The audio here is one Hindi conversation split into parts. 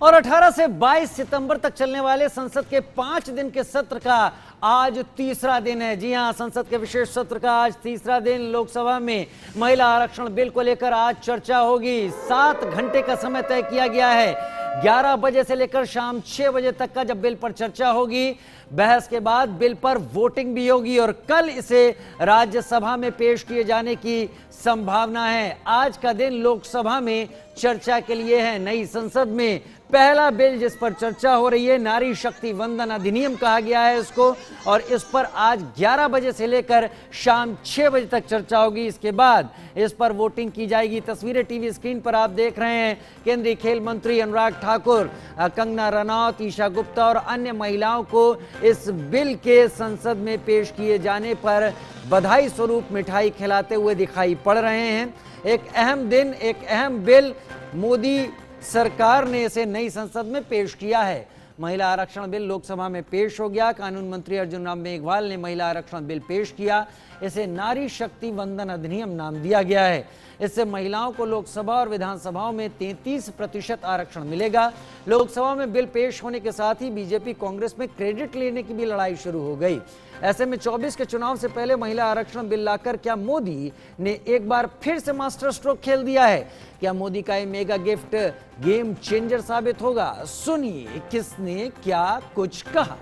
और 18 से 22 सितंबर तक चलने वाले संसद के 5 दिन के सत्र का आज तीसरा दिन है। जी हां, संसद के विशेष सत्र का आज तीसरा दिन। लोकसभा में महिला आरक्षण बिल को लेकर आज चर्चा होगी। 7 घंटे का समय तय किया गया है। 11 बजे से लेकर शाम 6 बजे तक का जब बिल पर चर्चा होगी, बहस के बाद बिल पर वोटिंग भी होगी और कल इसे राज्यसभा में पेश किए जाने की संभावना है। आज का दिन लोकसभा में चर्चा के लिए है। नई संसद में पहला बिल जिस पर चर्चा हो रही है, नारी शक्ति वंदन अधिनियम कहा गया है इसको, और इस पर आज 11 बजे से लेकर शाम 6 बजे तक चर्चा होगी। इसके बाद इस पर वोटिंग की जाएगी। तस्वीरें टीवी स्क्रीन पर आप देख रहे हैं। केंद्रीय खेल मंत्री अनुराग ठाकुर, कंगना रनौत, ईशा गुप्ता और अन्य महिलाओं को इस बिल के संसद में पेश किए जाने पर बधाई स्वरूप मिठाई खिलाते हुए दिखाई पड़ रहे हैं। एक अहम दिन, एक अहम बिल, मोदी सरकार ने इसे नई संसद में पेश किया है। महिला आरक्षण बिल लोकसभा में पेश हो गया। कानून मंत्री अर्जुन राम मेघवाल ने महिला आरक्षण बिल पेश किया। इसे नारी शक्ति वंदन अधिनियम नाम दिया गया है। इससे महिलाओं को लोकसभा और विधानसभाओं में 33% आरक्षण मिलेगा। लोकसभा में बिल पेश होने के साथ ही बीजेपी कांग्रेस में क्रेडिट लेने की भी लड़ाई शुरू हो गई। ऐसे में 24 के चुनाव से पहले महिला आरक्षण बिल लाकर क्या मोदी ने एक बार फिर से मास्टर स्ट्रोक खेल दिया है? क्या मोदी का ये मेगा गिफ्ट गेम चेंजर साबित होगा? सुनिए किसने क्या कुछ कहा।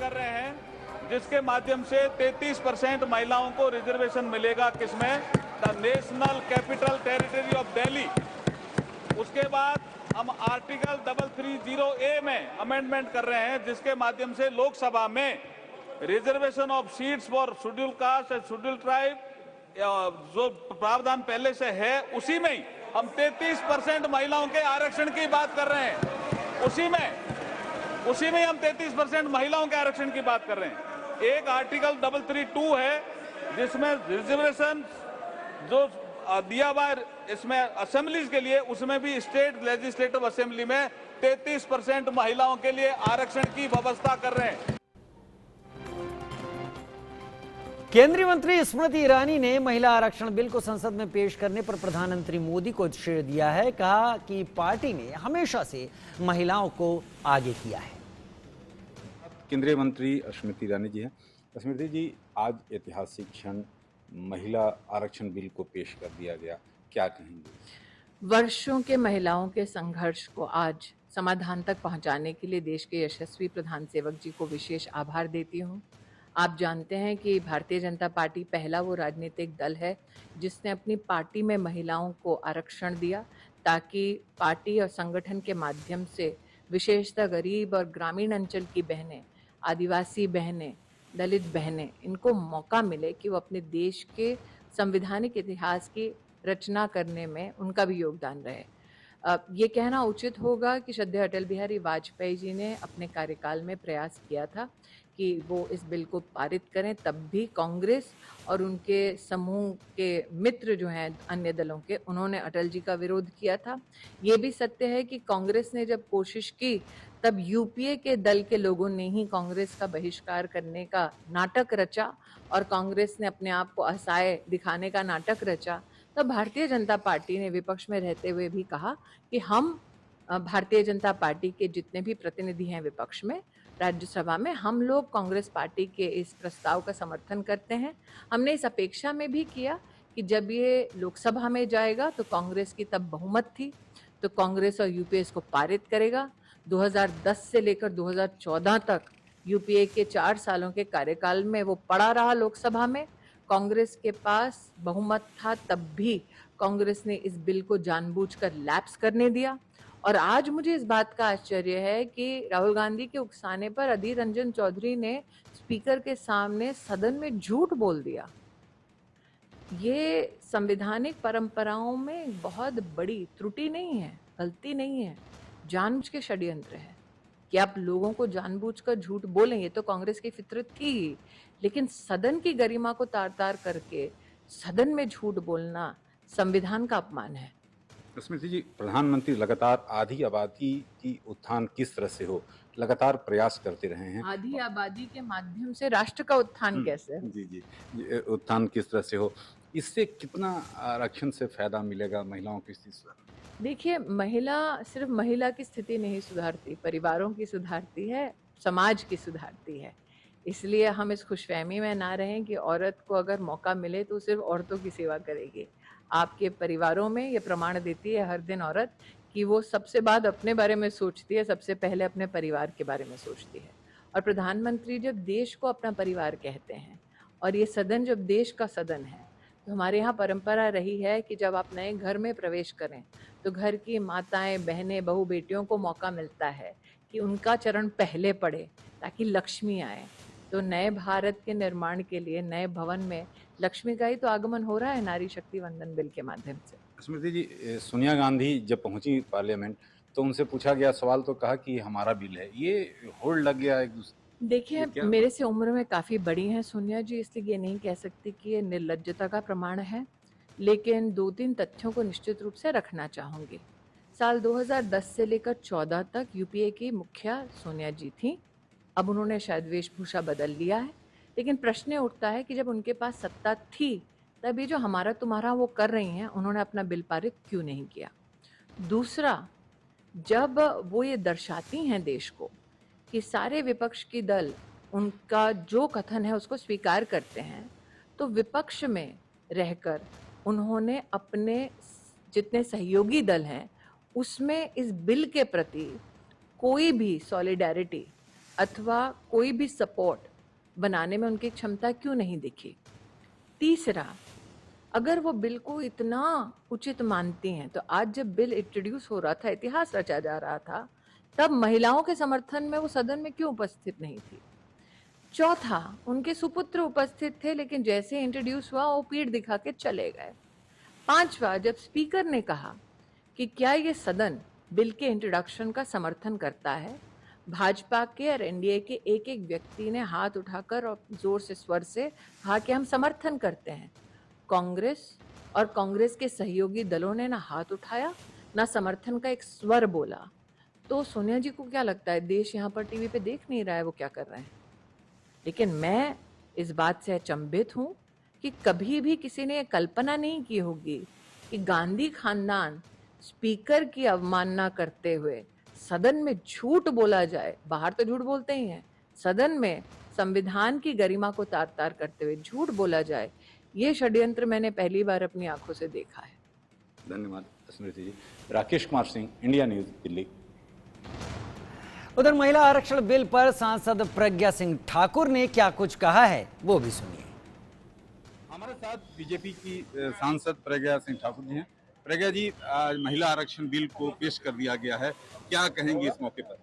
कर रहे हैं जिसके माध्यम से 33% महिलाओं को रिजर्वेशन मिलेगा। किसमें? The national capital territory of Delhi. उसके बाद हम आर्टिकल 330A में अमेंडमेंट कर रहे हैं जिसके माध्यम से लोकसभा में reservation of seats for schedule caste and schedule tribe, जो प्रावधान पहले से है उसी में ही हम 33% महिलाओं के आरक्षण की बात कर रहे हैं। उसी में हम 33% महिलाओं के आरक्षण की बात कर रहे हैं। एक आर्टिकल 332 है जिसमें रिजर्वेशन जो दिया हुआ इसमें असेंबलीज के लिए, उसमें भी स्टेट लेजिस्लेटिव असेंबली में 33% महिलाओं के लिए आरक्षण की व्यवस्था कर रहे हैं। केंद्रीय मंत्री स्मृति ईरानी ने महिला आरक्षण बिल को संसद में पेश करने पर प्रधानमंत्री मोदी को श्रेय दिया है। कहा कि पार्टी ने हमेशा से महिलाओं को आगे किया है। केंद्रीय मंत्री स्मृति ईरानी जी हैं। स्मृति जी, आज ऐतिहासिक क्षण, महिला आरक्षण बिल को पेश कर दिया गया, क्या कहेंगे? वर्षों के महिलाओं के संघर्ष को आज समाधान तक पहुंचाने के लिए देश के यशस्वी प्रधान सेवक जी को विशेष आभार देती हूं। आप जानते हैं कि भारतीय जनता पार्टी पहला वो राजनीतिक दल है जिसने अपनी पार्टी में महिलाओं को आरक्षण दिया ताकि पार्टी और संगठन के माध्यम से विशेषतः गरीब और ग्रामीण अंचल की बहनें, आदिवासी बहनें, दलित बहनें, इनको मौका मिले कि वो अपने देश के संवैधानिक इतिहास की रचना करने में उनका भी योगदान रहे। ये कहना उचित होगा कि श्रद्धेय अटल बिहारी वाजपेयी जी ने अपने कार्यकाल में प्रयास किया था कि वो इस बिल को पारित करें, तब भी कांग्रेस और उनके समूह के मित्र जो हैं अन्य दलों के, उन्होंने अटल जी का विरोध किया था। ये भी सत्य है कि कांग्रेस ने जब कोशिश की तब यूपीए के दल के लोगों ने ही कांग्रेस का बहिष्कार करने का नाटक रचा और कांग्रेस ने अपने आप को असहाय दिखाने का नाटक रचा। तब भारतीय जनता पार्टी ने विपक्ष में रहते हुए भी कहा कि हम भारतीय जनता पार्टी के जितने भी प्रतिनिधि हैं विपक्ष में, राज्यसभा में, हम लोग कांग्रेस पार्टी के इस प्रस्ताव का समर्थन करते हैं। हमने इस अपेक्षा में भी किया कि जब ये लोकसभा में जाएगा तो कांग्रेस की तब बहुमत थी, तो कांग्रेस और यूपीए इसको पारित करेगा। 2010 से लेकर 2014 तक यूपीए के 4 सालों के कार्यकाल में वो पड़ा रहा लोकसभा में। कांग्रेस के पास बहुमत था, तब भी कांग्रेस ने इस बिल को जानबूझकर लैप्स करने दिया। और आज मुझे इस बात का आश्चर्य है कि राहुल गांधी के उकसाने पर अधीर रंजन चौधरी ने स्पीकर के सामने सदन में झूठ बोल दिया। ये संवैधानिक परंपराओं में बहुत बड़ी त्रुटि नहीं है, गलती नहीं है, जानबूझ के षड्यंत्र है कि आप लोगों को जानबूझकर झूठ बोलें। ये तो कांग्रेस की फितरत थी ही, लेकिन सदन की गरिमा को तार-तार करके सदन में झूठ बोलना संविधान का अपमान है। स्मृति जी, प्रधानमंत्री लगातार आधी आबादी की उत्थान किस तरह से हो, लगातार प्रयास करते रहे हैं। आधी आबादी के माध्यम से राष्ट्र का उत्थान कैसे? जी जी, उत्थान किस तरह से हो, इससे कितना आरक्षण से फायदा मिलेगा महिलाओं की स्थिति सुधार? देखिए, महिला सिर्फ महिला की स्थिति नहीं सुधारती, परिवारों की सुधारती है, समाज की सुधारती है। इसलिए हम इस खुशफहमी में ना रहें कि औरत को अगर मौका मिले तो सिर्फ औरतों की सेवा करेगी। आपके परिवारों में ये प्रमाण देती है हर दिन औरत कि वो सबसे बाद अपने बारे में सोचती है, सबसे पहले अपने परिवार के बारे में सोचती है। और प्रधानमंत्री जब देश को अपना परिवार कहते हैं और ये सदन जब देश का सदन है, तो हमारे यहाँ परंपरा रही है कि जब आप नए घर में प्रवेश करें तो घर की माताएं, बहनें, बहू बेटियों को मौका मिलता है कि उनका चरण पहले पड़े ताकि लक्ष्मी आए। तो नए भारत के निर्माण के लिए नए भवन में लक्ष्मी का ही तो आगमन हो रहा है नारी शक्ति वंदन बिल के माध्यम से। स्मृति जी, सोनिया गांधी जब पहुंची पार्लियामेंट तो उनसे पूछा गया सवाल तो कहा कि हमारा बिल है, ये होल्ड लग गया एक दूसरे। देखिए, क्या? मेरे से उम्र में काफ़ी बड़ी हैं सोनिया जी, इसलिए ये नहीं कह सकती कि ये निर्लज्जता का प्रमाण है, लेकिन 2-3 तथ्यों को निश्चित रूप से रखना चाहूँगी। साल 2010 से लेकर 14 तक यूपीए की मुखिया सोनिया जी थीं। अब उन्होंने शायद वेशभूषा बदल लिया है, लेकिन प्रश्न उठता है कि जब उनके पास सत्ता थी, तब ये जो हमारा तुम्हारा वो कर रही हैं, उन्होंने अपना बिल पारित क्यों नहीं किया? दूसरा, जब वो ये दर्शाती हैं देश को कि सारे विपक्ष की दल उनका जो कथन है उसको स्वीकार करते हैं, तो विपक्ष में रहकर उन्होंने अपने जितने सहयोगी दल हैं उसमें इस बिल के प्रति कोई भी सॉलिडेरिटी अथवा कोई भी सपोर्ट बनाने में उनकी क्षमता क्यों नहीं दिखी? तीसरा, अगर वो बिल को इतना उचित मानती हैं तो आज जब बिल इंट्रोड्यूस हो रहा था, इतिहास रचा जा रहा था, तब महिलाओं के समर्थन में वो सदन में क्यों उपस्थित नहीं थी? चौथा, उनके सुपुत्र उपस्थित थे लेकिन जैसे इंट्रोड्यूस हुआ वो पीठ दिखा के चले गए। पांचवा, जब स्पीकर ने कहा कि क्या ये सदन बिल के इंट्रोडक्शन का समर्थन करता है, भाजपा के और एनडीए के एक एक व्यक्ति ने हाथ उठाकर और जोर से स्वर से कहा कि हम समर्थन करते हैं। कांग्रेस और कांग्रेस के सहयोगी दलों ने ना हाथ उठाया ना समर्थन का एक स्वर बोला। तो सोनिया जी को क्या लगता है देश यहाँ पर टीवी पे देख नहीं रहा है वो क्या कर रहे हैं? लेकिन मैं इस बात से अचंभित हूँ कि कभी भी किसी ने कल्पना नहीं की होगी कि गांधी खानदान स्पीकर की अवमानना करते हुए सदन में झूठ बोला जाए। बाहर तो झूठ बोलते ही हैं, सदन में संविधान की गरिमा को तार तार करते हुए झूठ बोला जाए, ये षड्यंत्र मैंने पहली बार अपनी आंखों से देखा है। धन्यवाद स्मृति जी। Rakesh Kumar Singh, India news, Delhi. उधर महिला आरक्षण बिल पर सांसद प्रज्ञा सिंह ठाकुर ने क्या कुछ कहा है वो भी सुनिए। हमारे साथ बीजेपी की सांसद प्रज्ञा सिंह ठाकुर जी हैं। प्रज्ञा जी, आज महिला आरक्षण बिल को पेश कर दिया गया है, क्या कहेंगे इस मौके पर?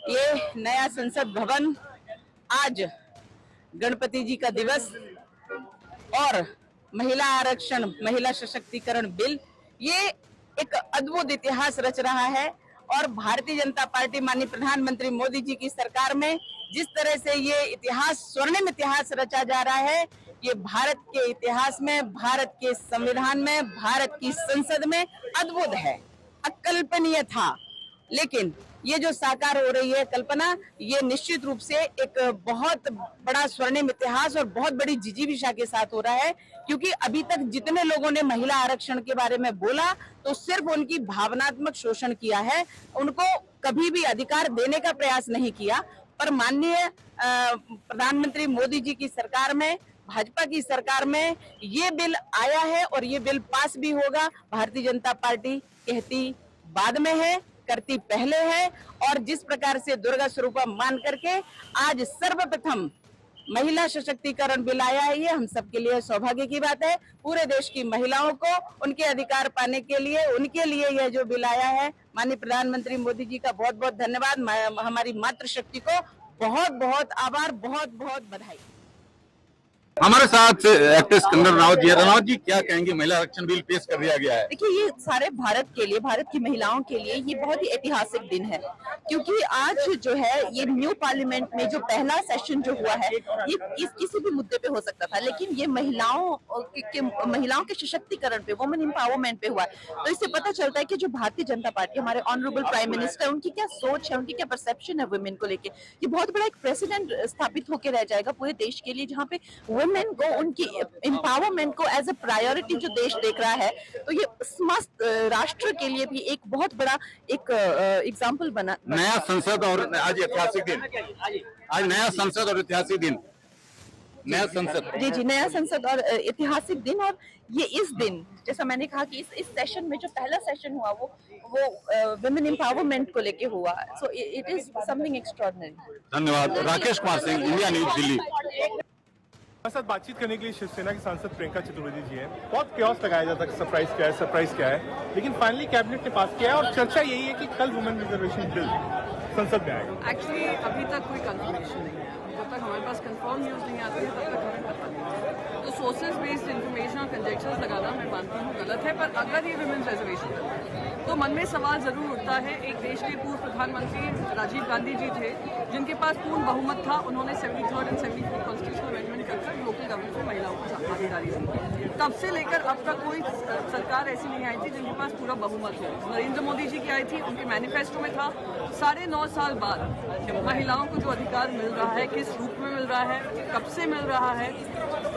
ये नया संसद भवन, आज गणपति जी का दिवस और महिला आरक्षण, महिला सशक्तिकरण बिल, ये एक अद्भुत इतिहास रच रहा है। और भारतीय जनता पार्टी माननीय प्रधानमंत्री मोदी जी की सरकार में जिस तरह से ये इतिहास, स्वर्णिम इतिहास रचा जा रहा है, ये भारत के इतिहास में, भारत के संविधान में, भारत की संसद में अद्भुत है, अकल्पनीय था। लेकिन ये जो साकार हो रही है कल्पना, ये निश्चित रूप से एक बहुत बड़ा स्वर्णिम इतिहास और बहुत बड़ी जिजीविषा के साथ हो रहा है। क्योंकि अभी तक जितने लोगों ने महिला आरक्षण के बारे में बोला तो सिर्फ उनकी भावनात्मक शोषण किया है, उनको कभी भी अधिकार देने का प्रयास नहीं किया। पर माननीय प्रधानमंत्री मोदी जी की सरकार में, भाजपा की सरकार में ये बिल आया है और ये बिल पास भी होगा। भारतीय जनता पार्टी कहती बाद में है, करती पहले है। और जिस प्रकार से दुर्गा स्वरूप मान करके आज सर्वप्रथम महिला सशक्तिकरण बिल आया है, ये हम सबके लिए सौभाग्य की बात है। पूरे देश की महिलाओं को उनके अधिकार पाने के लिए, उनके लिए यह जो बिल आया है, माननीय प्रधानमंत्री मोदी जी का बहुत बहुत धन्यवाद, हमारी मातृशक्ति को बहुत बहुत आभार, बहुत बहुत बधाई। हमारे साथ एक्ट्रेस कंगना रनावत जी। रनावत जी, क्या कहेंगे, महिला आरक्षण बिल पेश कर दिया गया है? देखिए, ये सारे भारत के लिए, भारत की महिलाओं के लिए ये बहुत ही ऐतिहासिक दिन है। क्योंकि आज जो है ये न्यू पार्लियामेंट में जो पहला सेशन जो हुआ है, ये किसी भी मुद्दे पे हो सकता था, लेकिन ये महिलाओं के सशक्तिकरण पे, वुमेन एम्पावरमेंट पे हुआ है। तो इससे पता चलता है कि जो भारतीय जनता पार्टी, हमारे ऑनरेबल प्राइम मिनिस्टर, उनकी क्या सोच है, उनकी क्या परसेप्शन है वुमेन को लेके। ये बहुत बड़ा एक प्रेसिडेंट स्थापित होकर रह जाएगा पूरे देश के लिए, जहाँ पे वुमेन को, उनकी एम्पावरमेंट को एज अ प्रायोरिटी जो देश देख रहा है, तो ये समस्त राष्ट्र के लिए भी एक बहुत बड़ा एक एग्जाम्पल बना। नया संसद और आज ऐतिहासिक दिन, आज नया संसद और ऐतिहासिक दिन, नया संसद, जी नया संसद और ऐतिहासिक दिन। और ये इस दिन, जैसा मैंने कहा कि इस सेशन में जो पहला सेशन हुआ वो वुमेन एम्पावरमेंट को लेके हुआ, so it is something extraordinary. धन्यवाद। Rakesh Kumar Singh, India news, Delhi. हमारे साथ बातचीत करने के लिए शिवसेना की सांसद प्रियंका चतुर्वेदी जी हैं। बहुत क्योस लगाया जाता है सरप्राइज क्या है, लेकिन फाइनली कैबिनेट ने पास किया है और चर्चा यही है कि कल वुमेन रिजर्वेशन बिल संसद में आएगा। एक्चुअली अभी तक कोई कंफर्मेशन नहीं है, जब तक हमारे पास कंफर्म न्यूज़ नहीं आती है तब तक हमें पता नहीं है। तो सोर्सेज बेस्ड इन्फॉर्मेशन और कंजेक्चर्स लगाना मैं मानती हूँ गलत है, पर अगर ये वुमेन रिजर्वेशन तो मन में सवाल जरूर उठता है। एक देश के पूर्व प्रधानमंत्री राजीव गांधी जी थे, जिनके पास पूर्ण बहुमत था, उन्होंने 73rd और 74th कॉन्स्टिट्यूशनल अमेंडमेंट कर लोकल गवर्नमेंट में महिलाओं को भागीदारी दी। तब से लेकर अब तक कोई सरकार ऐसी नहीं आई थी जिनके पास पूरा बहुमत हो। नरेंद्र मोदी जी की आई थी, उनके मैनिफेस्टो में था। 9.5 साल बाद महिलाओं को जो अधिकार मिल रहा है, किस रूप में मिल रहा है, कब से मिल रहा है,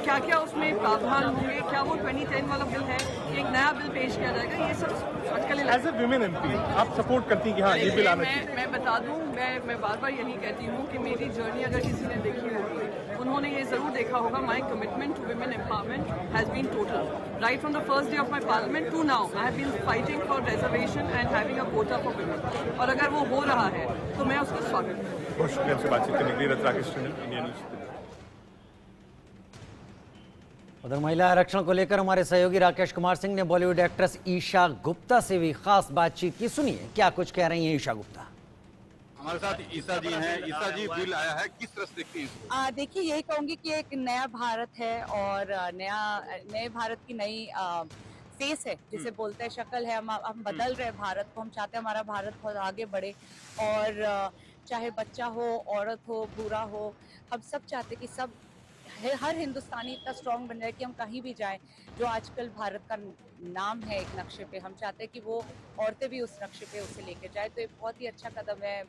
क्या क्या उसमें प्रावधान होंगे, क्या वो 2010 वाला बिल है, एक नया बिल पेश किया जाएगा, ये सब आजकल एज ए विमेन एमपी आप सपोर्ट करती हैं कि हाँ ये बिल आना चाहिए? मैं बता दूं, मैं बार बार यही कहती हूँ कि मेरी जर्नी अगर किसी ने देखी होगी, उन्होंने ये जरूर देखा होगा, my commitment to women empowerment has been total right from the first day of my parliament to now. I have been fighting for reservation and having a quota for women, और अगर वो हो रहा है तो मैं उसका स्वागत करूँ। बहुत शुक्रिया आपसे बातचीत करने के लिए। Rakesh Tandon, India news. उधर महिला आरक्षण को लेकर हमारे सहयोगी राकेश कुमार सिंह ने बॉलीवुड एक्ट्रेस ईशा गुप्ता से भी खास बातचीत की। सुनिए क्या कुछ कह रही हैं ईशा गुप्ता। हमारे साथ ईशा जी हैं। ईशा जी, बिल आया है, किस तरह से देखती हैं? देखिए, यही कहूंगी कि एक नया भारत है और नए भारत की नई फेस है, जिसे बोलते हैं शक्ल है। हम बदल रहे हैं भारत को, हम चाहते हैं हमारा भारत बहुत आगे बढ़े, और चाहे बच्चा हो, औरत हो, बूढ़ा हो, हम सब चाहते हैं कि सब हर हिंदुस्तानी इतना स्ट्रॉन्ग बन जाए कि हम कहीं भी जाएं। जो आजकल भारत का नाम है एक नक्शे पे, हम चाहते हैं कि वो औरतें भी उस नक्शे पे उसे लेके जाए। तो एक बहुत ही अच्छा कदम है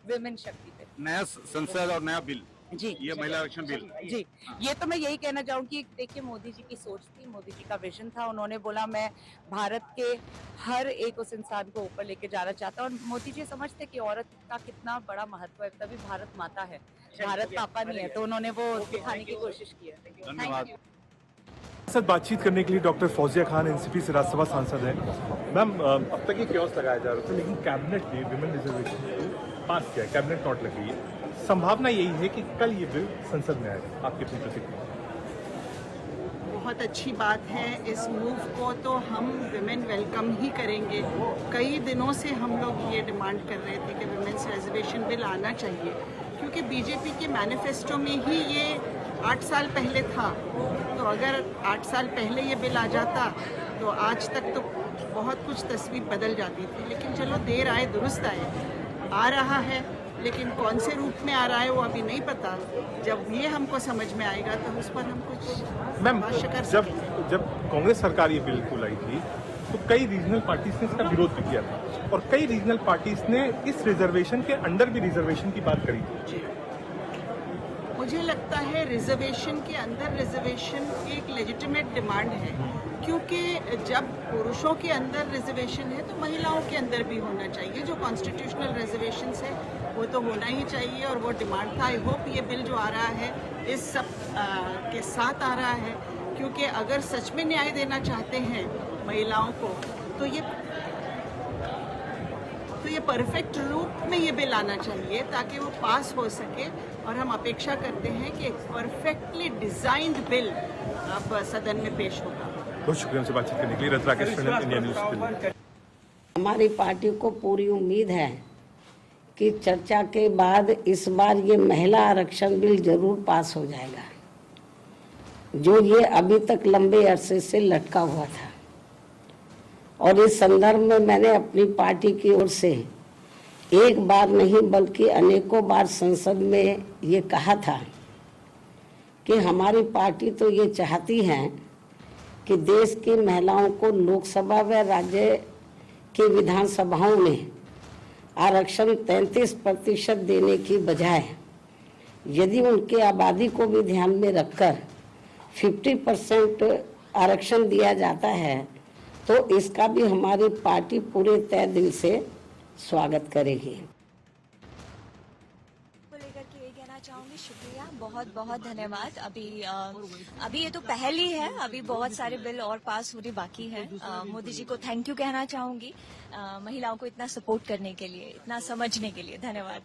विमेन शक्ति पे। नया संसद और नया बिल, जी, ये महिला आरक्षण बिल। जी, ये तो मैं यही कहना चाहूँगी, देखिए मोदी जी की सोच थी, मोदी जी का विजन था। उन्होंने बोला मैं भारत के हर एक उस इंसान को ऊपर लेके जाना चाहता हूँ, और मोदी जी समझते कि औरत का कितना बड़ा महत्व है, तभी भारत माता है, भारत पापा नहीं है, तो उन्होंने वो दिखाने की कोशिश की है। धन्यवाद। साथ बातचीत करने के लिए डॉक्टर फौजिया खान एनसीपी से राज्यसभा सांसद हैं। मैम, अब तक ये क्योस लगाया जा रहा था, लेकिन कैबिनेट ने विमेन रिजर्वेशन को पास किया, कैबिनेट नोट लगी है। संभावना यही है कि कल ये बिल संसद में आएगा। आपकी अपनी प्रतिक्रिया? बहुत अच्छी बात है। इस मूव को तो हम विमेन वेलकम ही करेंगे। कई दिनों से हम लोग ये डिमांड कर रहे थे कि विमेन्स रिजर्वेशन बिल आना चाहिए, क्योंकि बीजेपी के मैनिफेस्टो में ही ये 8 साल पहले था। तो अगर 8 साल पहले ये बिल आ जाता तो आज तक तो बहुत कुछ तस्वीर बदल जाती थी। लेकिन चलो, देर आए दुरुस्त आए, आ रहा है, लेकिन कौन से रूप में आ रहा है वो अभी नहीं पता। जब ये हमको समझ में आएगा तो उस पर हम कुछ मैम, भाष्य कर सकते हैं। जब कांग्रेस सरकार ये बिल को लाई थी तो कई रीजनल पार्टीज ने इसका विरोध भी किया था, और कई रीजनल पार्टीज ने इस रिजर्वेशन के अंडर भी रिजर्वेशन की बात करी थी। मुझे लगता है रिजर्वेशन के अंदर रिजर्वेशन एक लेजिटिमेट डिमांड है, क्योंकि जब पुरुषों के अंदर रिजर्वेशन है तो महिलाओं के अंदर भी होना चाहिए। जो कॉन्स्टिट्यूशनल रिजर्वेशंस है वो तो होना ही चाहिए, और वो डिमांड था। आई होप ये बिल जो आ रहा है इस सब के साथ आ रहा है, क्योंकि अगर सच में न्याय देना चाहते हैं महिलाओं को तो ये परफेक्ट रूप में ये बिल आना चाहिए, ताकि वो पास हो सके। और हम अपेक्षा करते हैं कि एक परफेक्टली डिजाइंड बिल अब सदन में पेश होगा। बहुत शुक्रिया हमसे बातचीत करने के लिए। Rakesh Tandon, India news, Delhi. हमारी पार्टी को पूरी उम्मीद है कि चर्चा के बाद इस बार ये महिला आरक्षण बिल जरूर पास हो जाएगा, जो ये अभी तक लंबे अरसे से लटका हुआ था। और इस संदर्भ में मैंने अपनी पार्टी की ओर से एक बार नहीं बल्कि अनेकों बार संसद में ये कहा था कि हमारी पार्टी तो ये चाहती है कि देश की महिलाओं को लोकसभा व राज्य की विधानसभाओं में आरक्षण 33% देने की बजाय यदि उनके आबादी को भी ध्यान में रखकर 50% आरक्षण दिया जाता है तो इसका भी हमारी पार्टी पूरे तय दिल से स्वागत करेगी। को लेकर के ये कहना चाहूंगी, शुक्रिया, बहुत बहुत धन्यवाद। अभी ये तो पहल ही है, अभी बहुत सारे बिल और पास होने बाकी है। मोदी जी को थैंक यू कहना चाहूंगी, महिलाओं को इतना सपोर्ट करने के लिए, इतना समझने के लिए। धन्यवाद।